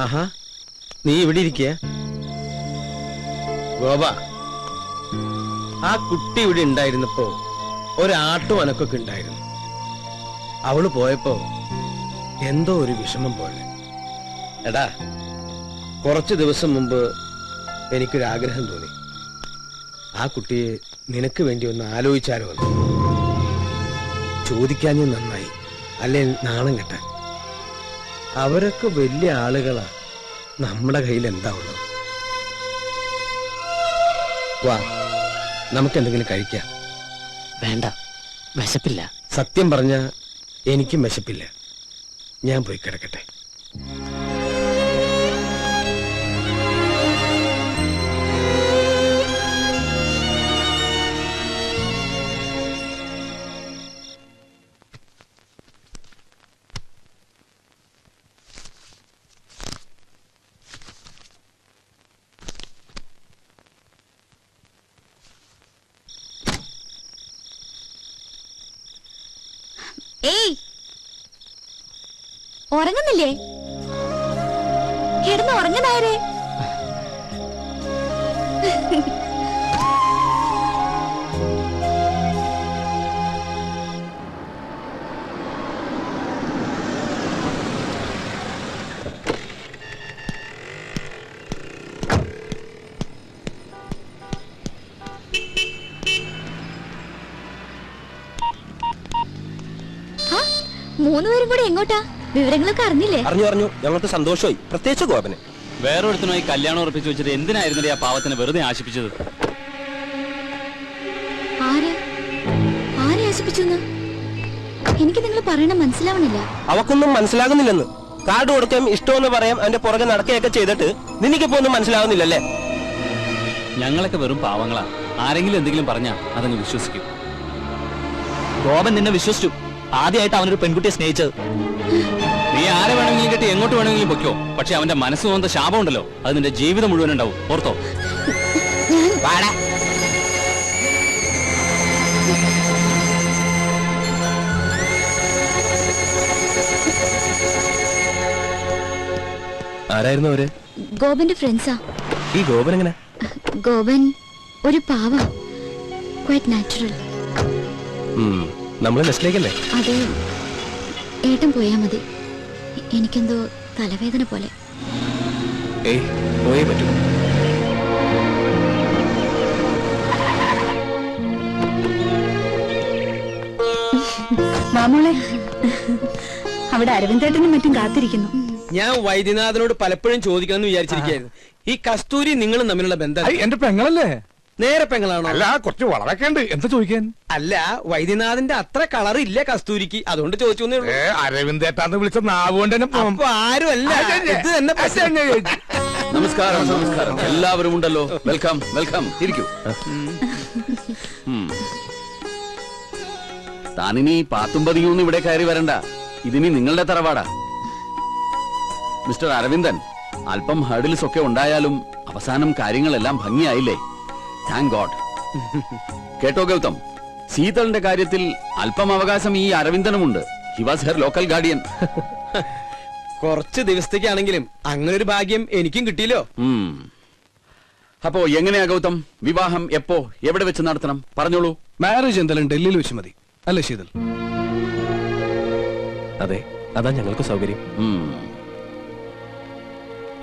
ആഹാ, നീ ഇവിടെ ഇരിക്കുക. ഗോപ, ആ കുട്ടി ഇവിടെ ഉണ്ടായിരുന്നപ്പോ ഒരാട്ടും അനക്കൊക്കെ ഉണ്ടായിരുന്നു. അവള് പോയപ്പോ എന്തോ ഒരു വിഷമം പോലെ. എടാ, കുറച്ചു ദിവസം മുമ്പ് എനിക്കൊരാഗ്രഹം തോന്നി. ആ കുട്ടിയെ നിനക്ക് വേണ്ടി ഒന്ന് ആലോചിച്ചാലോ എന്ന്. ചോദിക്കാഞ്ഞ നന്നായി, അല്ലേ നാണം കെട്ടാൻ. അവരൊക്കെ വലിയ ആളുകളാ, നമ്മുടെ കയ്യിൽ എന്താ ഉള്ളത്? വാ, നമുക്കെന്തെങ്കിലും കഴിക്കാം. വേണ്ട, വിശപ്പില്ല. സത്യം പറഞ്ഞ എനിക്കും വിശപ്പില്ല. ഞാൻ പോയി കിടക്കട്ടെ. ഏയ്, ഉറങ്ങുന്നില്ലേ? കിടന്ന് ഉറങ്ങുന്നായരെ. മൂന്നുപേരും കൂടെ എങ്ങോട്ടാ? വിവരങ്ങളൊക്കെ അറിഞ്ഞില്ലേ? അറിഞ്ഞു. ഞങ്ങൾക്ക് സന്തോഷമായി, പ്രത്യേകിച്ച് ഗോപന്. വേറൊരുത്തനുമായി കല്യാണം ഉറപ്പിച്ചു വെച്ചിട്ട് എന്തിനായിരുന്നു ആ പാവത്തിനെ വെറുതെ ആശിപ്പിച്ചത്? ആരെ ആശിപ്പിച്ചു? എനിക്ക് നിങ്ങൾ പറയണ മനസ്സിലാവണില്ല. അവക്കൊന്നും മനസ്സിലാകുന്നില്ലെന്ന്. കാർഡ് കൊടുക്കാൻ ഇഷ്ടമെന്ന് പറയാം, അതിന്റെ പുറകെ നടക്കുകയൊക്കെ ചെയ്തിട്ട് നിനക്കിപ്പോ ഒന്നും മനസ്സിലാവുന്നില്ലല്ലേ? ഞങ്ങളൊക്കെ വെറും പാവങ്ങളാ. ആരെങ്കിലും എന്തെങ്കിലും പറഞ്ഞാ അതങ്ങ് വിശ്വസിക്കും. ഗോപൻ നിന്നെ വിശ്വസിച്ചു. ആദ്യമായിട്ട് അവനൊരു പെൺകുട്ടിയെ സ്നേഹിച്ചത്. നീ ആരെ വേണമെങ്കിലും കെട്ടി എങ്ങോട്ട് വേണമെങ്കിലും പൊയ്ക്കോ, പക്ഷെ അവന്റെ മനസ്സ് തോന്നുന്ന ശാപം ഉണ്ടല്ലോ, അത് നിന്റെ ജീവിതം മുഴുവൻ ഉണ്ടാവും. ഓർത്തോ? ആരായിരുന്നു അവര്? ഗോപന്റെ ഫ്രണ്ട്സാ. ഈ ഗോപൻ എങ്ങനെ? ഗോപൻ ഒരു പാവ, ക്വൈറ്റ് നാച്ചുറൽ. നമ്മള് നെസ്റ്റിലേക്കല്ലേ? അത് ഏട്ടൻ പോയാ മതി. എനിക്കെന്തോ തലവേദന പോലെ. ഏയ്, പോയേ പറ്റൂ. മാമോളെ, അവിടെ അരവിന്ദേട്ടനും മറ്റും കാത്തിരിക്കുന്നു. ഞാൻ വൈദ്യനാഥനോട് പലപ്പോഴും ചോദിക്കണമെന്ന് വിചാരിച്ചിരിക്കുകയായിരുന്നു. ഈ കസ്തൂരി നിങ്ങളും തമ്മിലുള്ള ബന്ധം എന്റെ പെങ്ങളല്ലേ? നേരെ പെങ്ങളാണോ? അല്ല, കുറച്ച് വളരൊക്കെ ഉണ്ട്. എന്താ ചോദിക്കാൻ? അല്ല, വൈദ്യനാഥന്റെ അത്ര കളർ ഇല്ല കസ്തൂരിക്ക്, അതുകൊണ്ട് ചോദിച്ചു. അരവിന്ദേട്ടാന്ന് വിളിച്ച നാവുകൊണ്ട് തന്നെ ആരുമല്ല, ഇത് തന്നെ. നമസ്കാരം. നമസ്കാരം. എല്ലാവരും ഉണ്ടല്ലോ. Welcome, welcome. ഇരിക്കൂ. താനിനി പാത്തും പതിയൊന്നും ഇവിടെ കയറി വരണ്ട. ഇതിനി നിങ്ങളുടെ തറവാടാ. മിസ്റ്റർ അരവിന്ദൻ, അല്പം ഹർഡിൽസ് ഒക്കെ ഉണ്ടായാലും അവസാനം കാര്യങ്ങളെല്ലാം ഭംഗിയായില്ലേ? Thank God. കേട്ടോ ഗൗതം, ശീതളിന്റെ കാര്യത്തിൽ അല്പം അവകാശം ഈ അരവിന്ദനുമുണ്ട്. He was her local guardian. കുറച്ച് ദിവസത്തേക്കാണെങ്കിലും അങ്ങനെ ഒരു ഭാഗ്യം എനിക്കും കിട്ടിയല്ലോ. അപ്പോ എങ്ങനെയാ ഗൗതം, വിവാഹം എപ്പോ എവിടെ വെച്ച് നടത്തണം? പറഞ്ഞോളൂ. മാരേജ് എന്തായാലും ഡൽഹിയിൽ വെച്ച് മതി, അല്ലേ ശീതൾ? അതെ, അതാ ഞങ്ങൾക്ക് സൗകര്യം.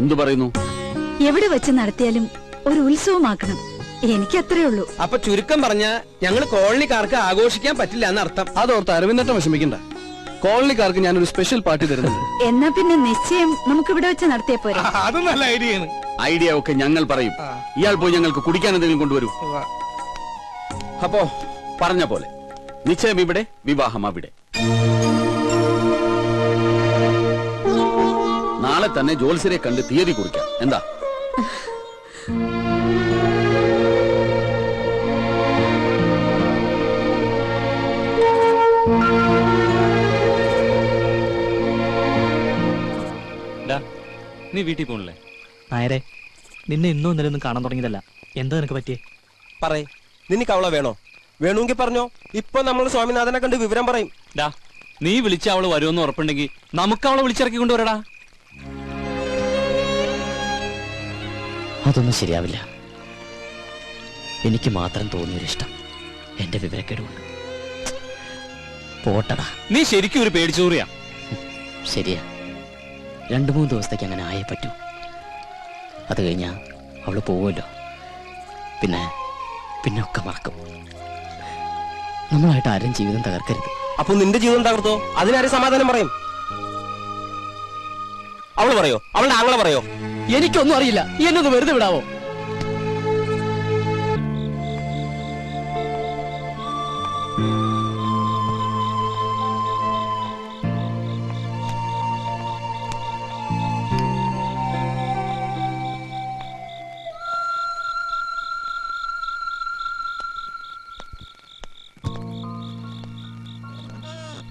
എന്തു പറയുന്നു? എവിടെ വെച്ച് നടത്തിയാലും ഒരു ഉത്സവമാക്കണം. എനിക്ക് അത്രേ ഉള്ളൂ. അപ്പൊ ചുരുക്കം പറഞ്ഞ ഞങ്ങൾ കോളനിക്കാർക്ക് ആഘോഷിക്കാൻ പറ്റില്ല എന്നർത്ഥം. അതോർത്ത് അരവിന്ദേട്ടൻ വിഷമിക്കണ്ട. കോളനിക്കാർക്ക് ഞാനൊരു സ്പെഷ്യൽ പാർട്ടി തരുന്നുണ്ട്. എന്നാ പിന്നെ നിശ്ചയം നമുക്ക് ഇവിടെ വെച്ച് നടത്തിയ പോരെ? അത് നല്ല ഐഡിയ ആണ്. ഐഡിയ ഒക്കെ ഞങ്ങൾ പറയും. ഇയാൾ പോയി ഞങ്ങൾക്ക് കുടിക്കാൻ എന്തെങ്കിലും കൊണ്ടുവരൂ. അപ്പോ പറഞ്ഞ പോലെ നിശ്ചയം ഇവിടെ, വിവാഹം അവിടെ. നാളെ തന്നെ ജോത്സ്യരെ കണ്ട് തീയതി കുറിക്കാം. എന്താ? നീ വീട്ടിൽ പോണില്ലേ? നായരെ, നിന്നെ ഇന്നും ഇന്നലെ ഒന്നും കാണാൻ തുടങ്ങിയതല്ല. എന്താ നിനക്ക് പറ്റിയേ? പറയേ, നിനക്ക് അവളെ വേണോ? വേണമെങ്കിൽ പറഞ്ഞോ. ഇപ്പൊ നമ്മൾ സ്വാമിനാഥനെ കണ്ട് വിവരം പറയും. നീ വിളിച്ച അവള് വരുമെന്ന് ഉറപ്പുണ്ടെങ്കിൽ നമുക്ക് അവളെ വിളിച്ചിറക്കി കൊണ്ടുവരടാ. അതൊന്നും ശരിയാവില്ല. എനിക്ക് മാത്രം തോന്നിയൊരിഷ്ടം എന്റെ വിവരക്കേടുകൊണ്ട്. പോട്ടടാ. നീ ശരിക്കും ഒരു പേടിച്ചൂറിയാ. ശരിയാ, 2-3 ദിവസത്തേക്ക് അങ്ങനെ ആയേ പറ്റൂ. അത് കഴിഞ്ഞാ അവള് പോവുമല്ലോ. പിന്നെ ഒക്കെ മറക്കും. നമ്മളായിട്ട് ആരും ജീവിതം തകർക്കരുത്. അപ്പൊ നിന്റെ ജീവിതം തകർത്തോ? അതിനാരെ സമാധാനം പറയും? അവള് പറയോ? അവളുടെ ആങ്ങളെ പറയോ? എനിക്കൊന്നും അറിയില്ല. എന്നൊന്ന് വെറുതെ വിടാവോ?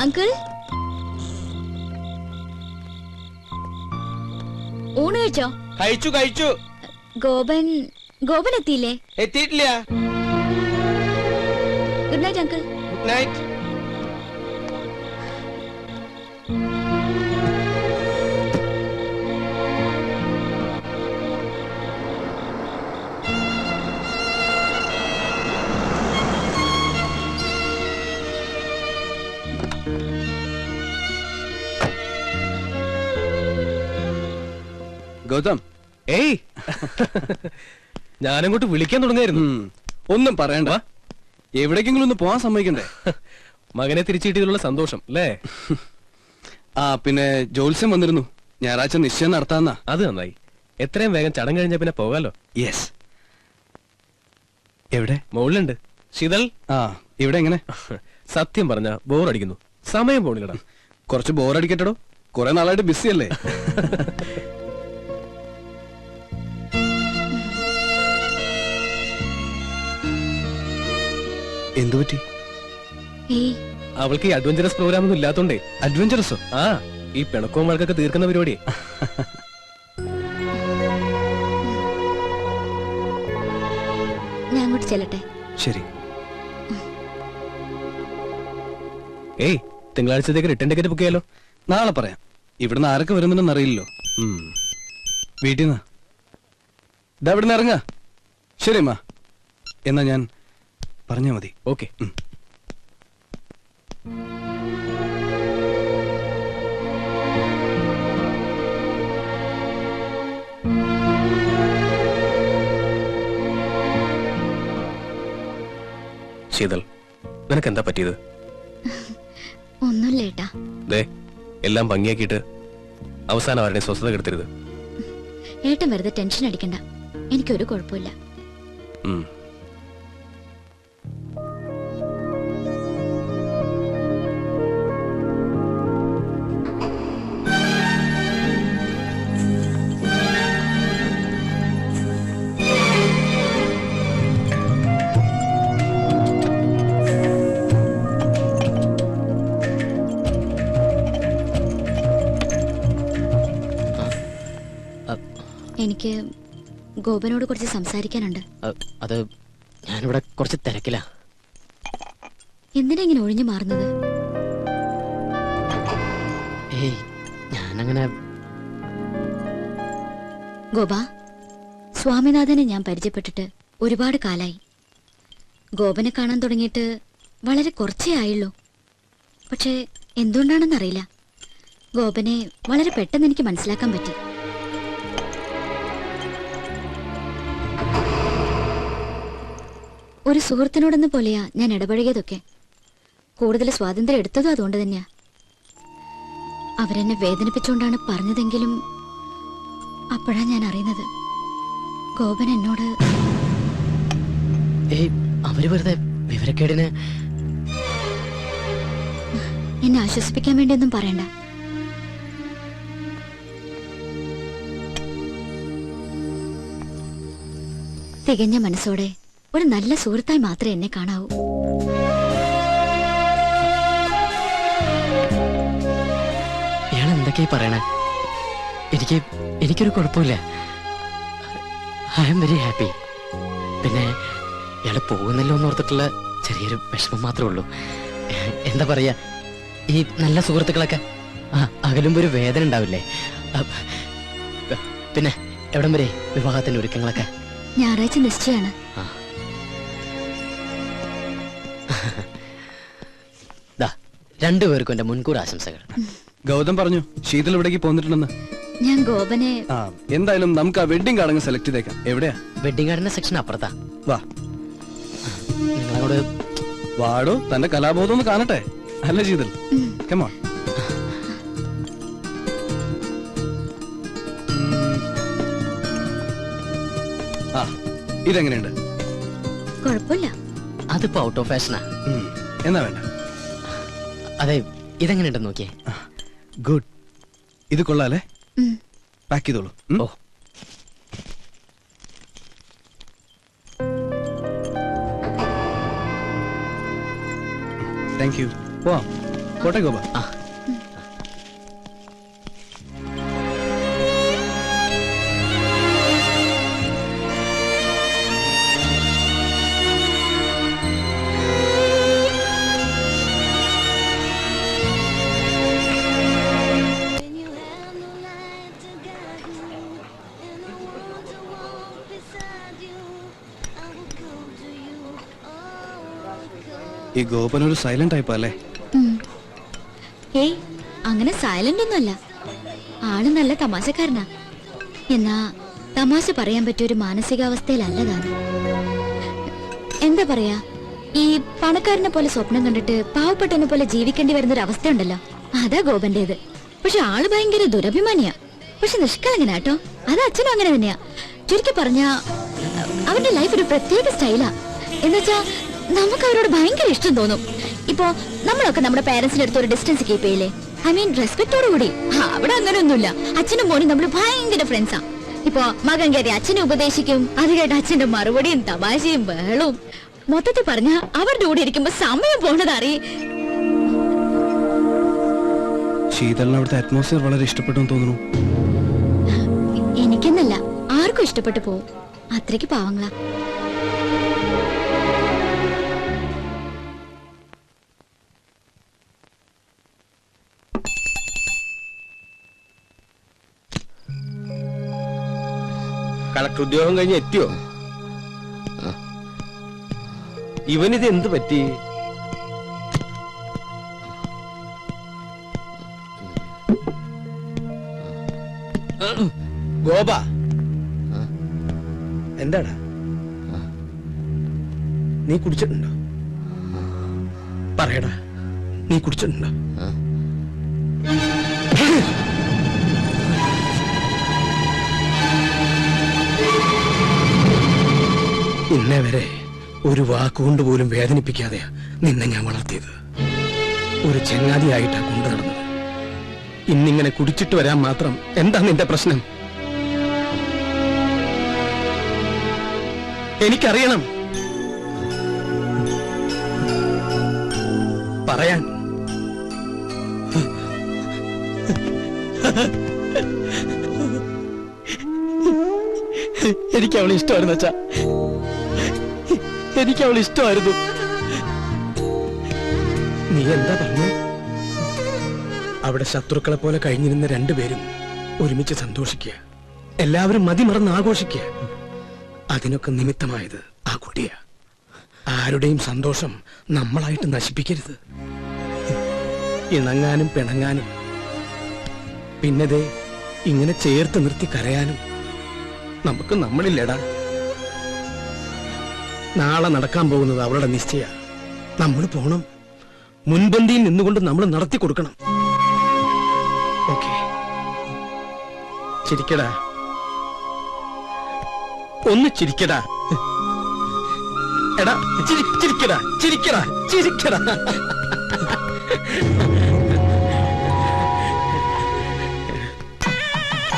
അങ്കിൾ, ഊണ് കഴിച്ചോ? കഴിച്ചു. ഗോപൻ എത്തിയില്ലേ? എത്തിയിട്ടില്ല. Good night uncle. Good night. Gautham, ഏയ് ഞാനങ്ങോട്ട് വിളിക്കാൻ തുടങ്ങായിരുന്നു. ഒന്നും പറയണ്ട. എവിടേക്കെങ്കിലും ഒന്ന് പോവാൻ സമ്മതിക്കണ്ടേ? മകനെ തിരിച്ചു കിട്ടിയതിലുള്ള സന്തോഷം അല്ലേ? ആ, പിന്നെ ജോത്സ്യം വന്നിരുന്നു. ഞായറാഴ്ച നിശ്ചയം നടത്താന്നാ. അത് നന്നായി. എത്രയും വേഗം ചടങ്ങ് കഴിഞ്ഞ പിന്നെ പോകാലോ. യെസ്. എവിടെ? മുകളിലുണ്ട്. ശീതൾ, ആ, ഇവിടെ എങ്ങനെ? സത്യം പറഞ്ഞ ബോറടിക്കുന്നു. സമയം പോണില്ലടാ. കുറച്ച് ബോറടിക്കട്ടോ. കുറെ നാളായിട്ട് ബിസി അല്ലേ? എന്തു പറ്റി? അവൾക്ക് ഈ അഡ്വഞ്ചറസ് പ്രോഗ്രാം ഒന്നും ഇല്ലാത്തോണ്ടേ. അഡ്വഞ്ചറസോ? ആ, ഈ പിണക്കവും വഴക്കൊക്കെ തീർക്കുന്ന പരിപാടി. ഞാൻ അങ്ങോട്ട് ചെല്ലട്ടെ? ശരി. ഏയ്, തിങ്കളാഴ്ചത്തേക്ക് റിട്ടേൺ ടിക്കറ്റ് ബുക്ക് ചെയ്യാലോ. നാളെ പറയാം. ഇവിടുന്ന് ആരൊക്കെ വരുന്നുണ്ടെന്ന് അറിയില്ലല്ലോ. വീട്ടിൽ നിന്ന് ഇതാ ഇവിടുന്ന് ഇറങ്ങാ. ശരി അമ്മ, എന്നാ ഞാൻ പറഞ്ഞാ മതി. ഓക്കെ. ശീതൾ, നിനക്ക് എന്താ പറ്റിയത്? ഒന്നുമില്ല ഏട്ടാ. ദേ, എല്ലാം ഭംഗിയാക്കിയിട്ട് അവസാനം ആരുടെ സ്വസ്ഥത കെടുത്തരുത്. ഏട്ടൻ വെറുതെ ടെൻഷൻ അടിക്കണ്ട. എനിക്കൊരു കുഴപ്പമില്ല. എനിക്ക് ഗോപനോട് കുറച്ച് സംസാരിക്കാനുണ്ട്. അത് ഞാനിവിടെ കുറച്ച് തിരക്കില്ല. എന്തിനാ ഇങ്ങനെ ഒഴിഞ്ഞു മാറുന്നത്? ഏയ്, ഞാനങ്ങനെ. ഗോപ, സ്വാമിനാഥനെ ഞാൻ പരിചയപ്പെട്ടിട്ട് ഒരുപാട് കാലായി. ഗോപനെ കാണാൻ തുടങ്ങിയിട്ട് വളരെ കുറച്ചേ ആയുള്ളൂ. പക്ഷേ എന്തുകൊണ്ടാണെന്നറിയില്ല, ഗോപനെ വളരെ പെട്ടെന്ന് എനിക്ക് മനസ്സിലാക്കാൻ പറ്റി. ഒരു സുഹൃത്തിനോടെന്ന പോലെയാ ഞാൻ ഇടപഴകിയതൊക്കെ. കൂടുതൽ സ്വാതന്ത്ര്യം എടുത്തതും അതുകൊണ്ട് തന്നെയാ. അവരെന്നെ വേദനിപ്പിച്ചുകൊണ്ടാണ് പറഞ്ഞതെങ്കിലും അപ്പോഴാ ഞാൻ അറിയുന്നത് ഗോപൻ എന്നോട്. ഏയ്, അവര് വെറുതെ വിവരക്കേടിന്. എന്നെ ആശ്വസിപ്പിക്കാൻ വേണ്ടിയൊന്നും പറയണ്ട. തികഞ്ഞ മനസ്സോടെ ഒരു നല്ല സുഹൃത്തായി മാത്രമേ എന്നെ കാണാവൂ. ഇയാൾ എന്തൊക്കെയായി പറയണേ? എനിക്കൊരു കുഴപ്പമില്ല. I am very happy. പിന്നെ ഇയാള് പോകുന്നല്ലോ എന്ന് ഓർത്തിട്ടുള്ള ചെറിയൊരു വിഷമം മാത്രമേ ഉള്ളൂ. എന്താ പറയാ, ഈ നല്ല സുഹൃത്തുക്കളൊക്കെ അകലുമ്പോ ഒരു വേദന ഉണ്ടാവില്ലേ? പിന്നെ എവിടം വരെ വിവാഹത്തിന്റെ ഒരുക്കങ്ങളൊക്കെ? ഞായറാഴ്ച നിശ്ചയാണ്. രണ്ടുപേർക്കും എന്റെ മുൻകൂർ ആശംസകൾ. ഗൗതം പറഞ്ഞു ശീതൾ ഇവിടേക്ക് പോന്നിട്ടുണ്ടെന്ന്. ഞാൻ ഗോപനെ ആ എന്തായാലും നമുക്ക് ആ വെഡിങ് കാർഡ് സെലക്ട് ചെയ്തേക്കാം. എവിടെയാ? വെഡിങ് കാർഡിന്റെ സെക്ഷൻ അപ്പുറത്താ. വാ നിങ്ങളോട് വാടോ, തന്റെ കലാബോധം ഒന്ന് കാണട്ടെ. അല്ല ശീതൾ, come on. ആ ഇതെങ്ങനെയുണ്ട്? കുഴപ്പമില്ല. അതിപ്പോ ഔട്ട് ഓഫ് ഫാഷനാ. എന്നാ വേണ്ട. അതെ, ഇതെങ്ങനെയുണ്ടെന്ന് നോക്കിയേ. ഗുഡ്, ഇത് കൊള്ളാല്ലേ? പാക്ക് ചെയ്തോളൂ. ഓ, താങ്ക് യു. പോവാം. കോട്ടെ ഗോപ. ഈ ഗോപൻ ഒരു സൈലന്റ് ടൈപ്പ് അല്ലേ? ഏയ്, അങ്ങനെ സൈലന്റ് ഒന്നുമല്ല. ആള് നല്ല തമാശക്കാരനാ. എന്നാ തമാശ പറയാൻ പറ്റിയ ഒരു മാനസികാവസ്ഥയിലല്ല താൻ. എന്താ പറയാ, ഈ പണക്കാരനെ പോലെ സ്വപ്നം കണ്ടിട്ട് പാവപ്പെട്ടവനെ പോലെ ജീവിക്കേണ്ടി വരുന്ന ഒരു അവസ്ഥ ഉണ്ടല്ലോ, അതാ ഗോപന്റേത്. പക്ഷെ ആള് ഭയങ്കര ദുരഭിമാനിയാ. പക്ഷെ നിഷ്കളങ്കനാട്ടോ. അത് അച്ഛനും അങ്ങനെ തന്നെയാ. ചുരുക്കി പറഞ്ഞ അവന്റെ ലൈഫ് ഒരു പ്രത്യേക സ്റ്റൈലാ. എന്നുവെച്ചാ നമുക്ക് അവരോട് ഭയങ്കര ഇഷ്ടം തോന്നും. ഇപ്പോ നമ്മളൊക്കെ നമ്മുടെ പേരൻസിന്റെ അടുത്ത് ഒരു ഡിസ്റ്റൻസ് കീപ്പ് ചെയ്യില്ലേ? ഐ മീൻ റെസ്പെക്ടോട് കൂടി. അവിടെ അങ്ങനെ ഒന്നുമില്ല. അച്ഛനും മോനും നമ്മൾ ഭയങ്കര ഫ്രണ്ട്സാ. ഇപ്പൊ മകൻ കയറി അച്ഛനെ ഉപദേശിക്കും, അത് കേട്ട് അച്ഛന്റെ മറുപടിയും തമാശയും ബഹളവും. മൊത്തത്തിൽ പറഞ്ഞ അവരുടെ കൂടെ ഇരിക്കുമ്പോ സമയം പോണത് അറിയേ. ശീതളിന് അവിടുത്തെ അറ്റ്മോസ്ഫിയർ വളരെ ഇഷ്ടപ്പെട്ടു തോന്നുന്നു. എനിക്കെന്നല്ല, ആർക്കും ഇഷ്ടപ്പെട്ടു പോവും. അത്രയ്ക്ക് പാവങ്ങളാ. കളക്ടർ ഉദ്യോഗം കഴിഞ്ഞ് എത്തിയോ? ഇവനിത് എന്ത് പറ്റി? ഗോപ, എന്താടാ നീ കുടിച്ചിട്ടുണ്ടോ? പറയടാ, നീ കുടിച്ചിട്ടുണ്ടോ? ഇന്നേ വരെ ഒരു വാക്കുകൊണ്ട് പോലും വേദനിപ്പിക്കാതെയാ നിന്നെ ഞാൻ വളർത്തിയത്. ഒരു ചങ്ങാതിയായിട്ടാ കൊണ്ടു നടന്നത്. ഇന്നിങ്ങനെ കുടിച്ചിട്ട് വരാൻ മാത്രം എന്താ നിന്റെ പ്രശ്നം? എനിക്കറിയണം. പറയാൻ. എനിക്ക് അവളെ ഇഷ്ടമായിരുന്നു അച്ഛാ. എനിക്ക് അവൾ ഇഷ്ടമായിരുന്നു. നീ എന്താ പറഞ്ഞു? അവിടെ ശത്രുക്കളെ പോലെ കഴിഞ്ഞിരുന്ന രണ്ടുപേരും ഒരുമിച്ച് സന്തോഷിക്കുക, എല്ലാവരും മതിമറന്ന് ആഘോഷിക്കുക. അതിനൊക്കെ നിമിത്തമായത് ആ കുട്ടിയാ. ആരുടെയും സന്തോഷം നമ്മളായിട്ട് നശിപ്പിക്കരുത്. ഇണങ്ങാനും പിണങ്ങാനും പിന്നതേ ഇങ്ങനെ ചേർത്ത് നിർത്തി കരയാനും നമുക്ക് നമ്മളില്ലടാ. നാളെ നടക്കാൻ പോകുന്നത് അവളുടെ നിശ്ചയ. നമ്മൾ പോണം. മുൻപന്തിയിൽ നിന്നുകൊണ്ട് നമ്മൾ നടത്തി കൊടുക്കണം. ഓക്കെ, ചിരിക്കടാ, ഒന്ന് ചിരിക്കടാ. എടാ ചിരിക്കടാ, ചിരിക്കടാ, ചിരിക്കടാ.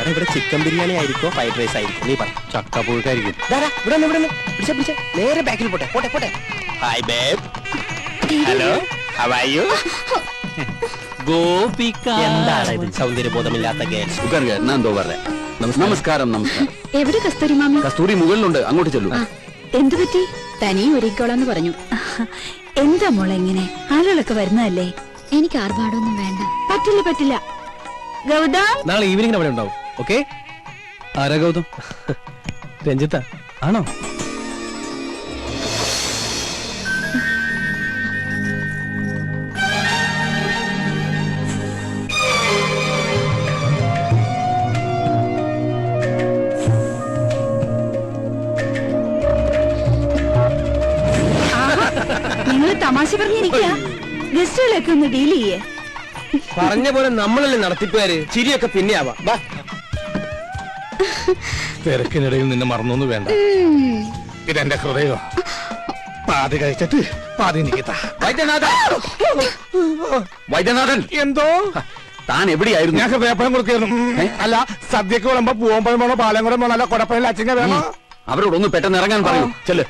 ഇവിടെ ചിക്കൻ ബിരിയാണി ആയിരിക്കോ ഫ്രൈഡ് റൈസ് ആയിരിക്കും? നീ പറ. ചക്കപ്പുഴുക്കായിരിക്കും. ഇവിടെ നേരെ ബാക്കിൽ പോട്ടെ പോട്ടെ പോട്ടെ. Hi babe. Hello, how are you? Gopika. എന്താണ് ഇത് സൗന്ദര്യബോധമില്ലാത്ത ഗേൾസ്? നമസ്കാരം. നമസ്കാരം. എവിടെ കസ്തൂരി മാമി? കസ്തൂരി മുകളിലുണ്ട്, അങ്ങോട്ട് ചെല്ലൂ. എന്തു പറ്റി? തനിയും ഒരുക്കോളാന്ന് പറഞ്ഞു. എന്താ മോളെ ഇങ്ങനെ? ആളുകളൊക്കെ വരുന്നതല്ലേ? എനിക്ക് ആർഭാടൊന്നും വേണ്ട. പറ്റില്ല. ഗൗതം, നാളെ ഈവനിങ്ങിന് അവിടെ ഉണ്ടാവും. ഓക്കെ, ആരാ ഗൗതം? രഞ്ജിത്ത ആണോ? നിങ്ങൾ തമാശ പറഞ്ഞിരിക്കുക. ഗസ്റ്റുകളൊക്കെ ഒന്ന് ഡീൽ ചെയ്യേ. പറഞ്ഞ പോലെ നമ്മളല്ലേ നടത്തിപ്പുകാര്. ചിരിയൊക്കെ പിന്നെ ആവാം. വാ. തിരക്കിനിടയിൽ നിന്നെ മറന്നൊന്നും വേണ്ട. ഇതെന്റെ ഹൃദയോ. പാതി കഴിച്ചിട്ട് പാതി നിൽക്കത്താ. വൈദ്യനാഥൻ, എന്തോ താൻ എവിടെയായിരുന്നു? ഞാൻ ഹൃദയപ്പഴം കൊടുക്കായിരുന്നു. അല്ല, സദ്യക്ക് വിളമ്പോ പൂവമ്പഴം വേണോ, പാലം കൂടെ വേണോ, അല്ല കൊടപ്പഴം അച്ചിങ്ങ വേണോ? അവരോടൊന്ന് പെട്ടെന്ന് ഇറങ്ങാൻ പറയൂ. ചെല്ല്.